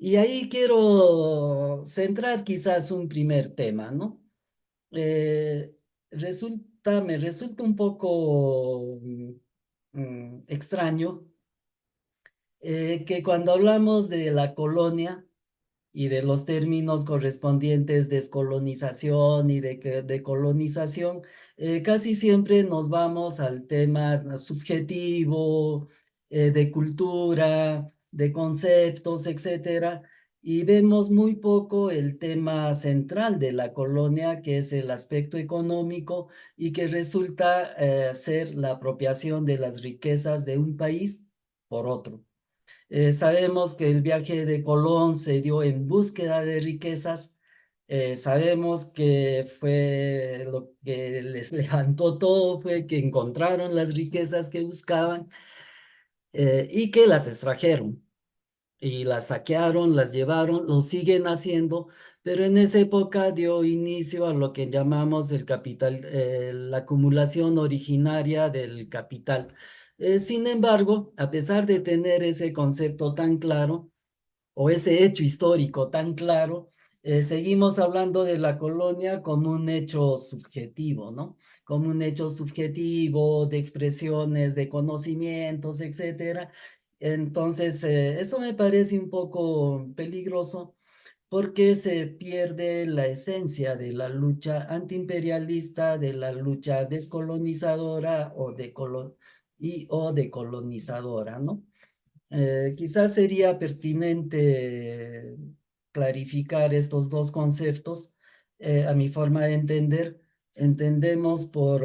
Y ahí quiero centrar quizás un primer tema, ¿no? Eh, me resulta un poco extraño que cuando hablamos de la colonia y de los términos correspondientes descolonización y de colonización, casi siempre nos vamos al tema subjetivo, de cultura, de conceptos, etcétera, y vemos muy poco el tema central de la colonia, que es el aspecto económico y que resulta ser la apropiación de las riquezas de un país por otro. Sabemos que el viaje de Colón se dio en búsqueda de riquezas. Sabemos que fue lo que les levantó todo, fue que encontraron las riquezas que buscaban y que las extrajeron y las saquearon, las llevaron, lo siguen haciendo, pero en esa época dio inicio a lo que llamamos el capital, la acumulación originaria del capital. Sin embargo, a pesar de tener ese concepto tan claro, o ese hecho histórico tan claro, seguimos hablando de la colonia como un hecho subjetivo, ¿no? Como un hecho subjetivo de expresiones, de conocimientos, etcétera. Entonces, eso me parece un poco peligroso porque se pierde la esencia de la lucha antiimperialista, de la lucha descolonizadora o decolonizadora, ¿no? Quizás sería pertinente clarificar estos dos conceptos. A mi forma de entender, entendemos por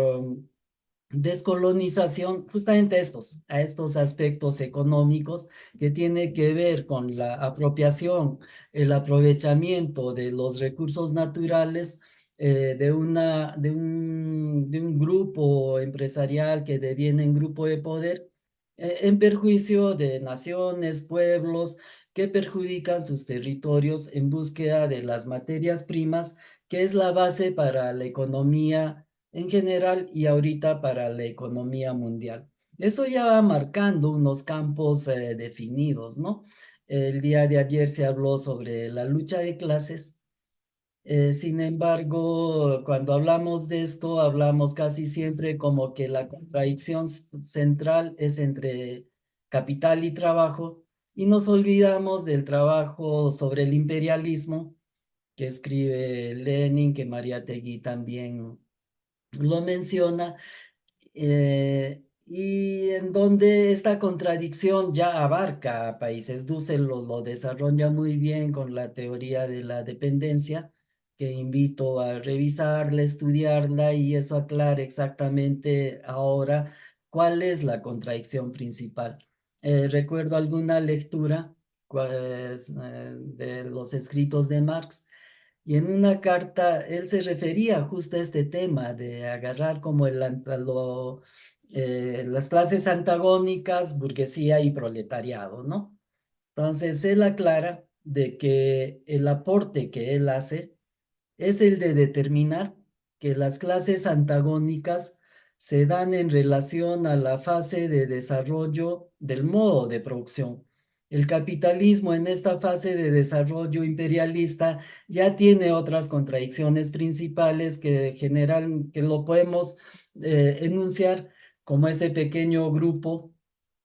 descolonización justamente a estos aspectos económicos que tiene que ver con la apropiación, el aprovechamiento de los recursos naturales de un grupo empresarial que deviene en grupo de poder en perjuicio de naciones, pueblos que perjudican sus territorios en búsqueda de las materias primas, que es la base para la economía en general y ahorita para la economía mundial. Eso ya va marcando unos campos definidos, ¿no? El día de ayer se habló sobre la lucha de clases. Sin embargo, cuando hablamos de esto, hablamos casi siempre como que la contradicción central es entre capital y trabajo, y nos olvidamos del trabajo sobre el imperialismo que escribe Lenin, que Mariátegui también lo menciona, y en donde esta contradicción ya abarca a países. Dussel lo desarrolla muy bien con la teoría de la dependencia, que invito a revisarla, estudiarla, y eso aclara exactamente ahora cuál es la contradicción principal. Recuerdo alguna lectura pues, de los escritos de Marx, y en una carta él se refería justo a este tema de agarrar como las clases antagónicas, burguesía y proletariado, ¿no? Entonces él aclara de que el aporte que él hace es el de determinar que las clases antagónicas se dan en relación a la fase de desarrollo del modo de producción. El capitalismo en esta fase de desarrollo imperialista ya tiene otras contradicciones principales que generan, que lo podemos enunciar como ese pequeño grupo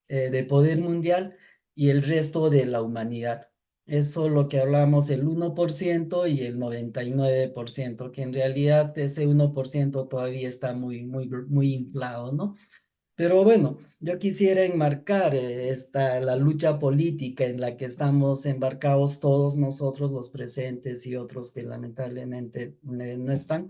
de poder mundial y el resto de la humanidad. Eso lo que hablamos, el 1% y el 99%, que en realidad ese 1% todavía está muy inflado, ¿no? Pero bueno, yo quisiera enmarcar la lucha política en la que estamos embarcados todos nosotros, los presentes y otros que lamentablemente no están,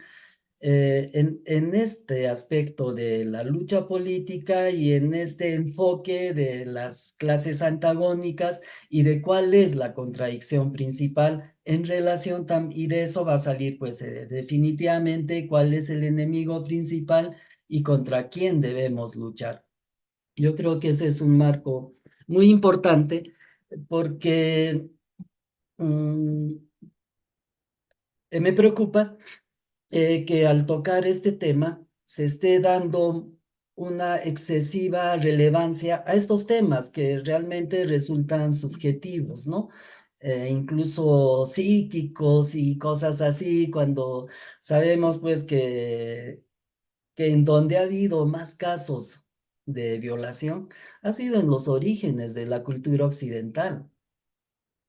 en este aspecto de la lucha política y en este enfoque de las clases antagónicas y de cuál es la contradicción principal en relación y de eso va a salir pues definitivamente cuál es el enemigo principal y contra quién debemos luchar. Yo creo que ese es un marco muy importante porque mm, me preocupa que al tocar este tema se esté dando una excesiva relevancia a estos temas que realmente resultan subjetivos, ¿no? incluso psíquicos y cosas así, cuando sabemos pues que en donde ha habido más casos de violación ha sido en los orígenes de la cultura occidental.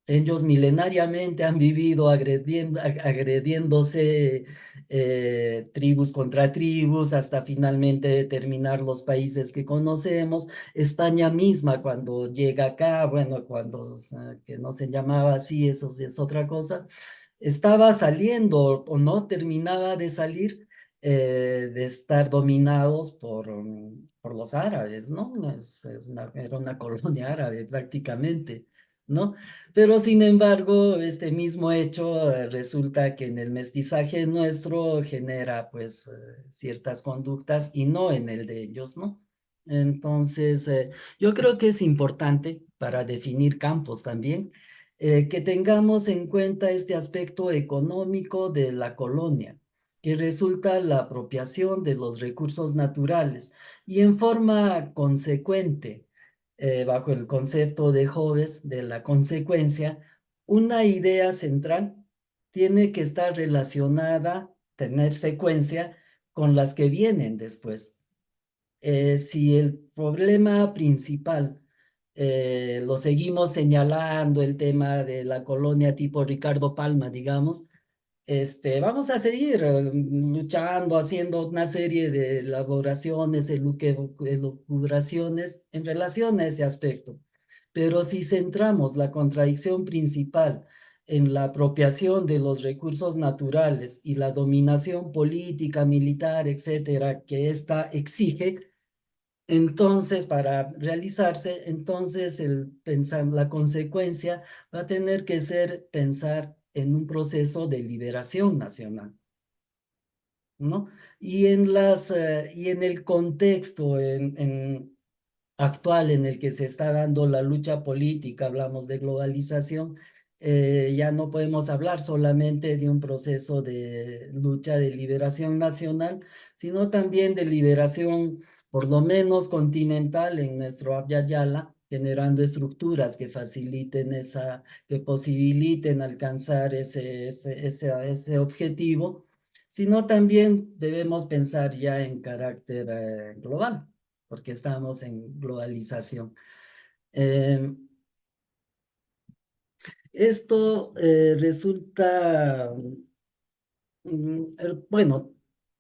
Ellos milenariamente han vivido agrediéndose tribus contra tribus hasta finalmente determinar los países que conocemos. España misma cuando llega acá, bueno, cuando que no se llamaba así, eso sí es otra cosa, estaba saliendo o no terminaba de salir de estar dominados por los árabes, ¿no? Era una colonia árabe prácticamente, ¿no? Pero sin embargo, este mismo hecho resulta que en el mestizaje nuestro genera pues ciertas conductas y no en el de ellos, ¿no? Entonces, yo creo que es importante para definir campos también que tengamos en cuenta este aspecto económico de la colonia, que resulta la apropiación de los recursos naturales y en forma consecuente, bajo el concepto de Hobbes de la consecuencia, una idea central tiene que estar relacionada, tener secuencia con las que vienen después. Si el problema principal lo seguimos señalando, el tema de la colonia tipo Ricardo Palma, digamos, vamos a seguir luchando, haciendo una serie de elaboraciones, elucubraciones en relación a ese aspecto. Pero si centramos la contradicción principal en la apropiación de los recursos naturales y la dominación política, militar, etcétera, que ésta exige, entonces, para realizarse, entonces la consecuencia va a tener que ser pensar en un proceso de liberación nacional, ¿no? Y en el contexto actual en el que se está dando la lucha política, hablamos de globalización, ya no podemos hablar solamente de un proceso de lucha de liberación nacional, sino también de liberación, por lo menos continental, en nuestro Abya Yala, generando estructuras que faciliten que posibiliten alcanzar ese objetivo, sino también debemos pensar ya en carácter global porque estamos en globalización. Eh, Esto resulta, bueno,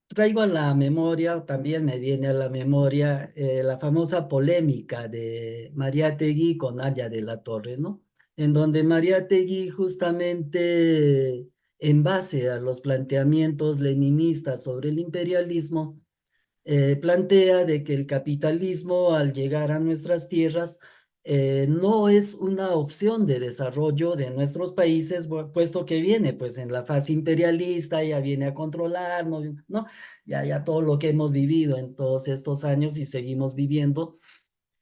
traigo a la memoria, también me viene a la memoria la famosa polémica de Mariátegui con Aya de la Torre, ¿no? En donde Mariátegui justamente en base a los planteamientos leninistas sobre el imperialismo, plantea de que el capitalismo al llegar a nuestras tierras no es una opción de desarrollo de nuestros países, puesto que viene pues en la fase imperialista, ya viene a controlarnos, ¿no? Ya todo lo que hemos vivido en todos estos años y seguimos viviendo,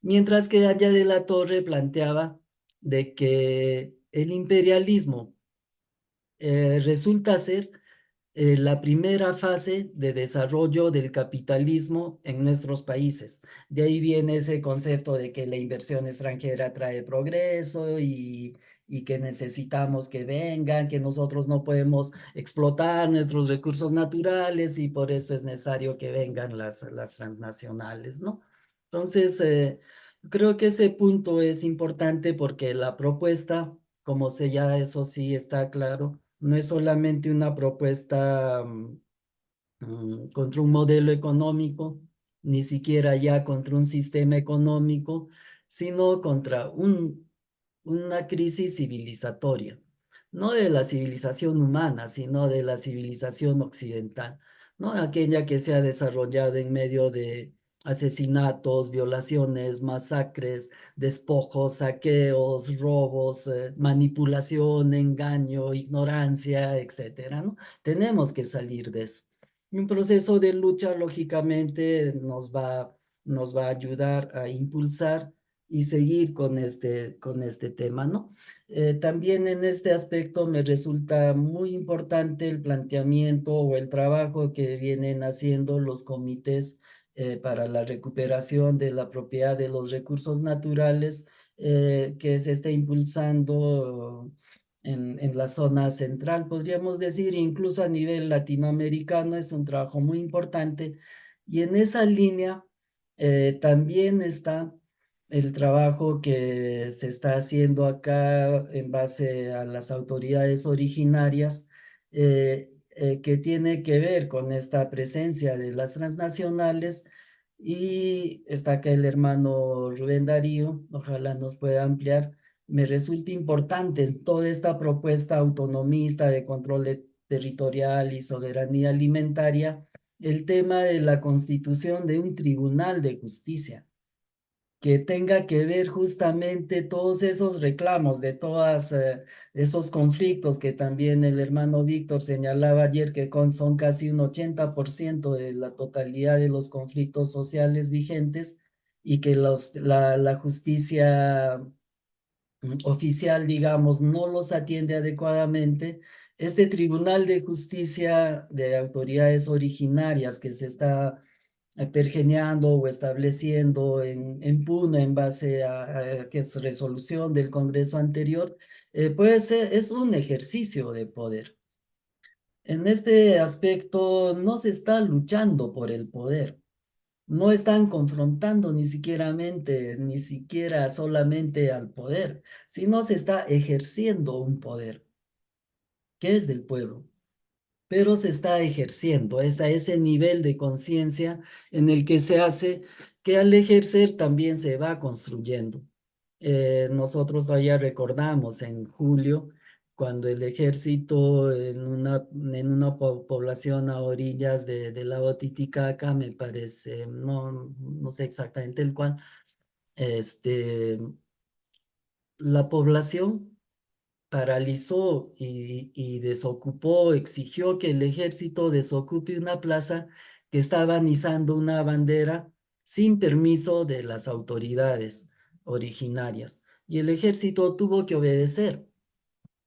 mientras que Aya de la Torre planteaba de que el imperialismo resulta ser la primera fase de desarrollo del capitalismo en nuestros países. De ahí viene ese concepto de que la inversión extranjera trae progreso y que necesitamos que vengan, que nosotros no podemos explotar nuestros recursos naturales y por eso es necesario que vengan las transnacionales, ¿no? Entonces, creo que ese punto es importante porque la propuesta, como se ya eso sí está claro, no es solamente una propuesta contra un modelo económico, ni siquiera ya contra un sistema económico, sino contra una crisis civilizatoria, no de la civilización humana, sino de la civilización occidental, ¿no? Aquella que se ha desarrollado en medio de asesinatos, violaciones, masacres, despojos, saqueos, robos, manipulación, engaño, ignorancia, etcétera, ¿no? Tenemos que salir de eso. Un proceso de lucha, lógicamente, nos va a ayudar a impulsar y seguir con este tema, ¿no? También en este aspecto me resulta muy importante el planteamiento o el trabajo que vienen haciendo los comités para la recuperación de la propiedad de los recursos naturales que se está impulsando en la zona central, podríamos decir, incluso a nivel latinoamericano es un trabajo muy importante. Y en esa línea también está el trabajo que se está haciendo acá en base a las autoridades originarias, que tiene que ver con esta presencia de las transnacionales. Y está acá el hermano Rubén Darío, ojalá nos pueda ampliar. Me resulta importante en toda esta propuesta autonomista de control territorial y soberanía alimentaria el tema de la constitución de un tribunal de justicia que tenga que ver justamente todos esos reclamos de todos esos conflictos que también el hermano Víctor señalaba ayer, que son casi un 80% de la totalidad de los conflictos sociales vigentes, y que la justicia oficial, digamos, no los atiende adecuadamente. Este Tribunal de Justicia de autoridades originarias que se está pergeñando o estableciendo en Puno en base a que es resolución del Congreso anterior, pues es un ejercicio de poder. En este aspecto no se está luchando por el poder. No están confrontando ni siquiera solamente al poder, sino se está ejerciendo un poder que es del pueblo, pero se está ejerciendo, es a ese nivel de conciencia en el que se hace que al ejercer también se va construyendo. Nosotros todavía recordamos en julio, cuando el ejército en una población a orillas del lago Titicaca, me parece, no sé exactamente el cual, este, la población paralizó y desocupó, exigió que el ejército desocupe una plaza que estaba izando una bandera sin permiso de las autoridades originarias. Y el ejército tuvo que obedecer,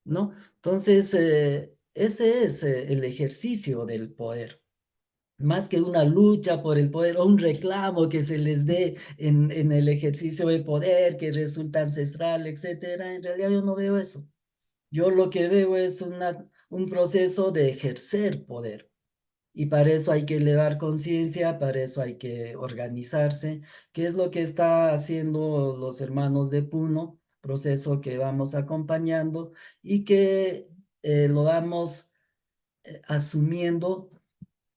¿no? Entonces, ese es el ejercicio del poder. Más que una lucha por el poder o un reclamo que se les dé en el ejercicio de poder que resulta ancestral, etcétera, en realidad yo no veo eso. Yo lo que veo es un proceso de ejercer poder, y para eso hay que elevar conciencia, para eso hay que organizarse, que es lo que está haciendo los hermanos de Puno, proceso que vamos acompañando y que lo vamos asumiendo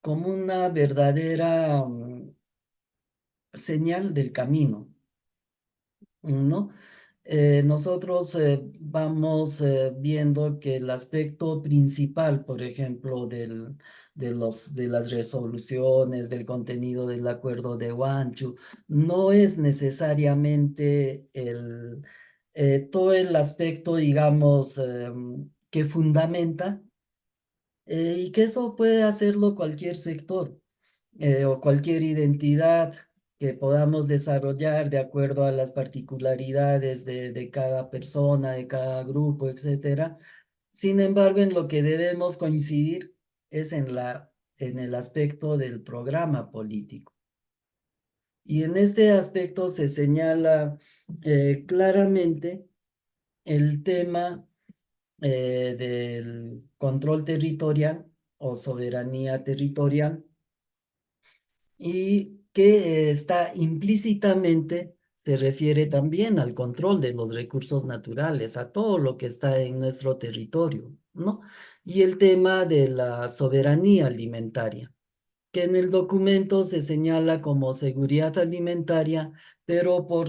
como una verdadera señal del camino, ¿no? Nosotros vamos viendo que el aspecto principal, por ejemplo, de las resoluciones, del contenido del acuerdo de Huanchu, no es necesariamente todo el aspecto, digamos, que fundamenta, y que eso puede hacerlo cualquier sector o cualquier identidad que podamos desarrollar de acuerdo a las particularidades de cada persona, de cada grupo, etcétera. Sin embargo, en lo que debemos coincidir es en el aspecto del programa político. Y en este aspecto se señala claramente el tema del control territorial o soberanía territorial, y que está implícitamente, se refiere también al control de los recursos naturales, a todo lo que está en nuestro territorio, ¿no? Y el tema de la soberanía alimentaria, que en el documento se señala como seguridad alimentaria, pero por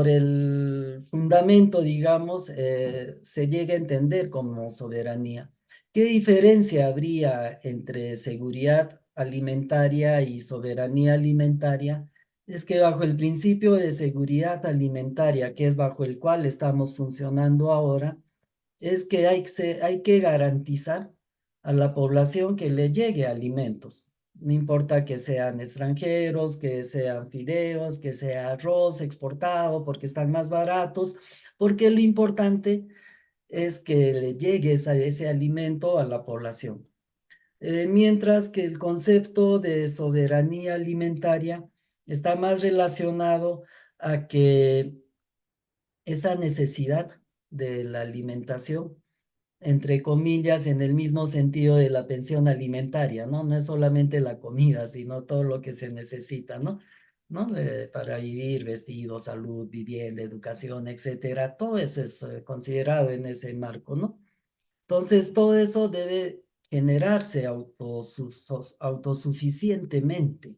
el fundamento, digamos, se llega a entender como soberanía. ¿Qué diferencia habría entre seguridad alimentaria y soberanía alimentaria? Es que bajo el principio de seguridad alimentaria, que es bajo el cual estamos funcionando ahora, es que hay que garantizar a la población que le llegue alimentos. No importa que sean extranjeros, que sean fideos, que sea arroz exportado porque están más baratos, porque lo importante es que le llegue ese alimento a la población. Mientras que el concepto de soberanía alimentaria está más relacionado a que esa necesidad de la alimentación, entre comillas, en el mismo sentido de la pensión alimentaria, ¿no? No es solamente la comida, sino todo lo que se necesita, ¿no? ¿No? Para vivir, vestido, salud, vivienda, educación, etcétera. Todo eso es considerado en ese marco, ¿no? Entonces, todo eso debe generarse autosuficientemente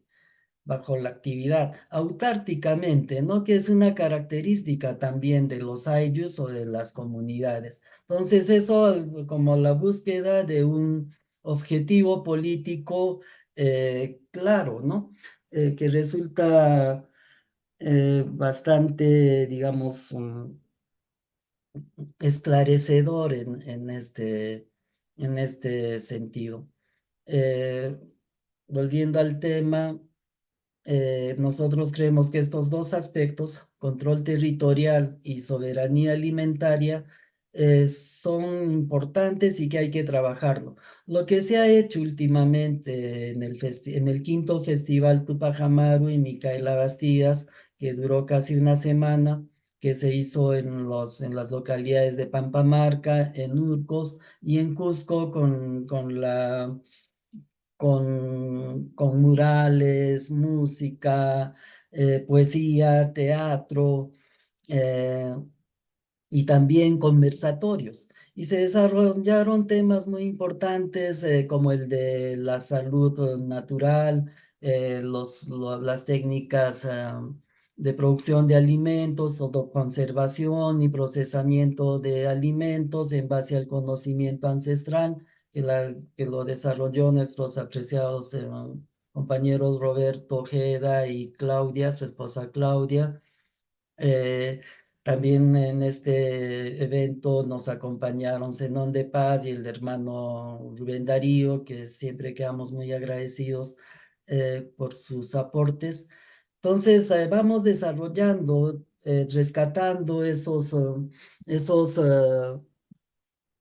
bajo la actividad, autárticamente, ¿no? Que es una característica también de los ayllus o de las comunidades. Entonces, eso como la búsqueda de un objetivo político claro, ¿no? Que resulta bastante, digamos, esclarecedor en este sentido. Eh, Volviendo al tema, nosotros creemos que estos dos aspectos, control territorial y soberanía alimentaria, son importantes y que hay que trabajarlo. Lo que se ha hecho últimamente en el quinto Festival Tupac Amaru y Micaela Bastidas, que duró casi una semana, que se hizo en las localidades de Pampamarca, en Urcos y en Cusco con murales, música, poesía, teatro, eh, y también conversatorios. Y se desarrollaron temas muy importantes como el de la salud natural, las técnicas de producción de alimentos, conservación y procesamiento de alimentos en base al conocimiento ancestral que lo desarrolló nuestros apreciados compañeros Roberto Ojeda y Claudia, su esposa Claudia. Eh, También en este evento nos acompañaron Zenón de Paz y el hermano Rubén Darío, que siempre quedamos muy agradecidos por sus aportes. Entonces, vamos desarrollando, rescatando esos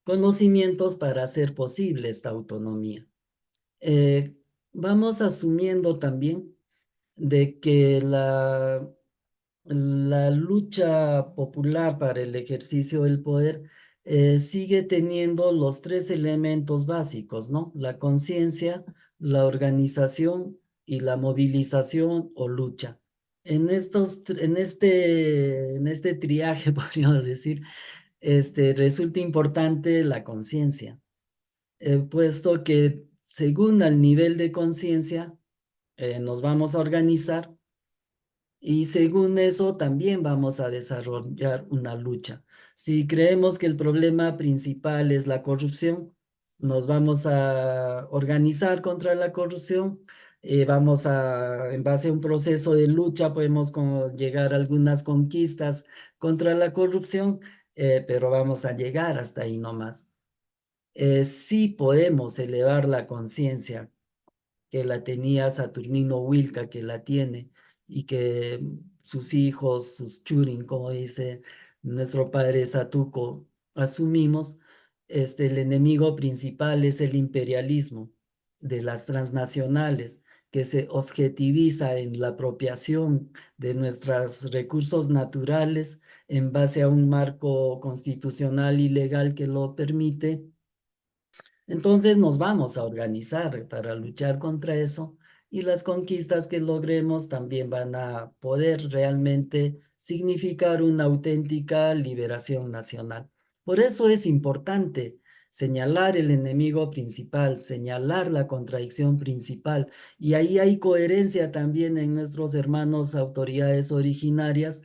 conocimientos para hacer posible esta autonomía. Eh, Vamos asumiendo también de que la lucha popular para el ejercicio del poder sigue teniendo los tres elementos básicos, ¿no? La conciencia, la organización y la movilización o lucha. En este triaje, podríamos decir, resulta importante la conciencia, puesto que según el nivel de conciencia nos vamos a organizar y según eso, también vamos a desarrollar una lucha. Si creemos que el problema principal es la corrupción, nos vamos a organizar contra la corrupción. En base a un proceso de lucha, podemos llegar a algunas conquistas contra la corrupción, pero vamos a llegar hasta ahí nomás. Sí podemos elevar la conciencia que la tenía Saturnino Wilca, que la tiene, y que sus hijos, sus churin, como dice nuestro padre Satuco, asumimos, el enemigo principal es el imperialismo de las transnacionales, que se objetiviza en la apropiación de nuestros recursos naturales en base a un marco constitucional y legal que lo permite. Entonces nos vamos a organizar para luchar contra eso y las conquistas que logremos también van a poder realmente significar una auténtica liberación nacional. Por eso es importante señalar el enemigo principal, señalar la contradicción principal. Y ahí hay coherencia también en nuestros hermanos autoridades originarias,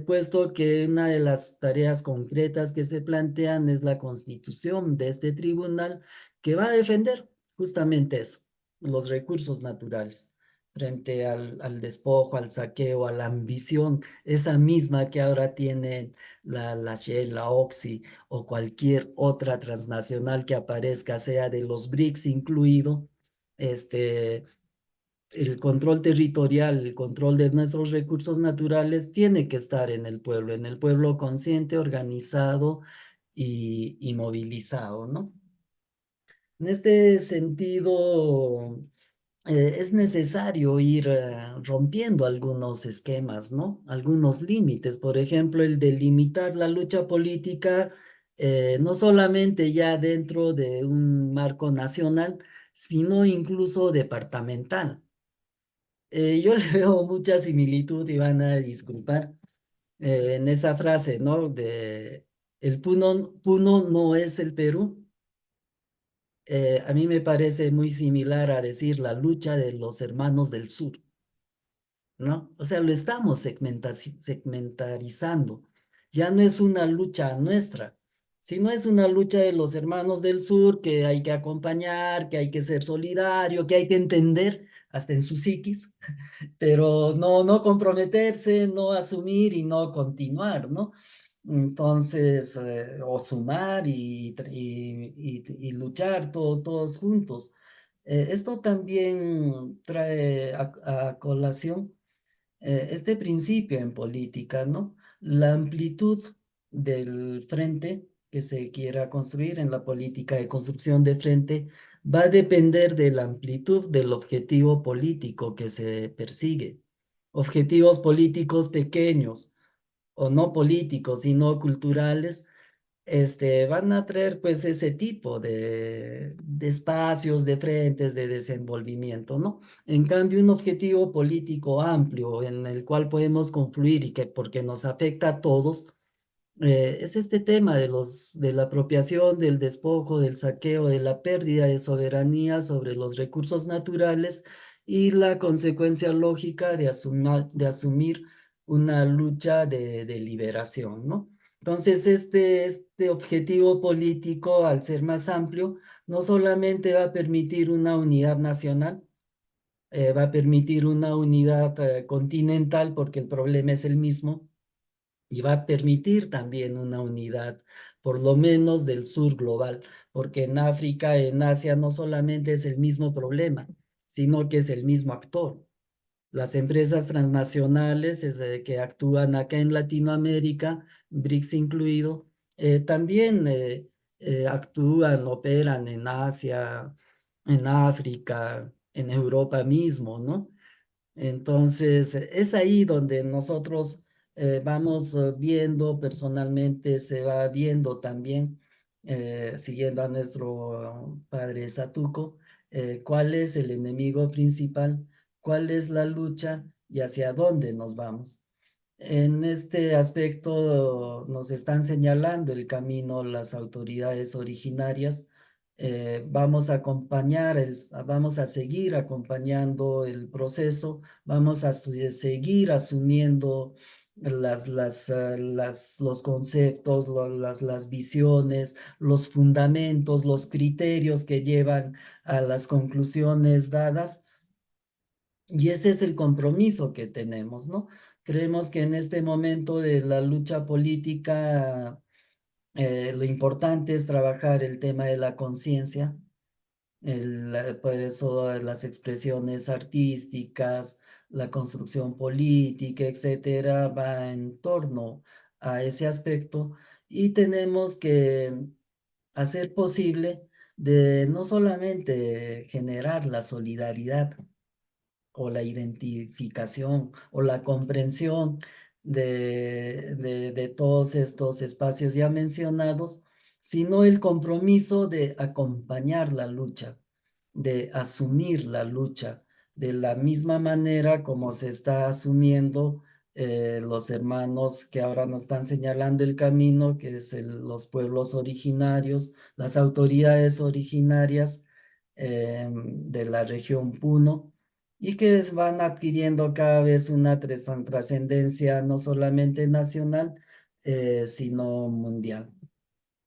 puesto que una de las tareas concretas que se plantean es la constitución de este tribunal que va a defender justamente eso, los recursos naturales, frente al despojo, al saqueo, a la ambición, esa misma que ahora tienen la Shell, la Oxy o cualquier otra transnacional que aparezca, sea de los BRICS incluido, este, el control territorial, el control de nuestros recursos naturales tiene que estar en el pueblo consciente, organizado y movilizado, ¿no? En este sentido, es necesario ir rompiendo algunos esquemas, ¿no? Algunos límites. Por ejemplo, el de limitar la lucha política, no solamente ya dentro de un marco nacional, sino incluso departamental. Yo le veo mucha similitud y van a disculpar en esa frase, ¿no? De el Puno no es el Perú. A mí me parece muy similar a decir la lucha de los hermanos del sur, ¿no? O sea, lo estamos segmentarizando. Ya no es una lucha nuestra, sino es una lucha de los hermanos del sur que hay que acompañar, que hay que ser solidario, que hay que entender hasta en su psiquis, pero no comprometerse, no asumir y no continuar, ¿no? Entonces, o sumar y luchar todos juntos. Esto también trae a colación este principio en política, ¿no? La amplitud del frente que se quiera construir en la política de construcción de frente va a depender de la amplitud del objetivo político que se persigue. Objetivos políticos pequeños o no políticos, sino culturales, van a traer pues ese tipo de espacios, de frentes, de desenvolvimiento, ¿no? En cambio, un objetivo político amplio en el cual podemos confluir y que porque nos afecta a todos, es este tema de la apropiación, del despojo, del saqueo, de la pérdida de soberanía sobre los recursos naturales y la consecuencia lógica de asumir una lucha de liberación, ¿no? Entonces, este objetivo político, al ser más amplio, no solamente va a permitir una unidad nacional, va a permitir una unidad continental, porque el problema es el mismo, y va a permitir también una unidad, por lo menos del sur global, porque en África, en Asia, no solamente es el mismo problema, sino que es el mismo actor. Las empresas transnacionales que actúan acá en Latinoamérica, BRICS incluido, también actúan, operan en Asia, en África, en Europa mismo, ¿no? Entonces, es ahí donde nosotros vamos viendo personalmente, se va viendo también, siguiendo a nuestro padre Satuco, cuál es el enemigo principal, cuál es la lucha y hacia dónde nos vamos. En este aspecto nos están señalando el camino las autoridades originarias. Vamos a acompañar, vamos a seguir acompañando el proceso, vamos a seguir asumiendo los conceptos, las visiones, los fundamentos, los criterios que llevan a las conclusiones dadas. Y ese es el compromiso que tenemos, ¿no? Creemos que en este momento de la lucha política, lo importante es trabajar el tema de la conciencia, por eso las expresiones artísticas, la construcción política, etcétera, va en torno a ese aspecto y tenemos que hacer posible de no solamente generar la solidaridad o la identificación o la comprensión de todos estos espacios ya mencionados, sino el compromiso de acompañar la lucha, de asumir la lucha, de la misma manera como se está asumiendo los hermanos que ahora nos están señalando el camino, que es los pueblos originarios, las autoridades originarias de la región Puno, y que van adquiriendo cada vez una trascendencia no solamente nacional, sino mundial.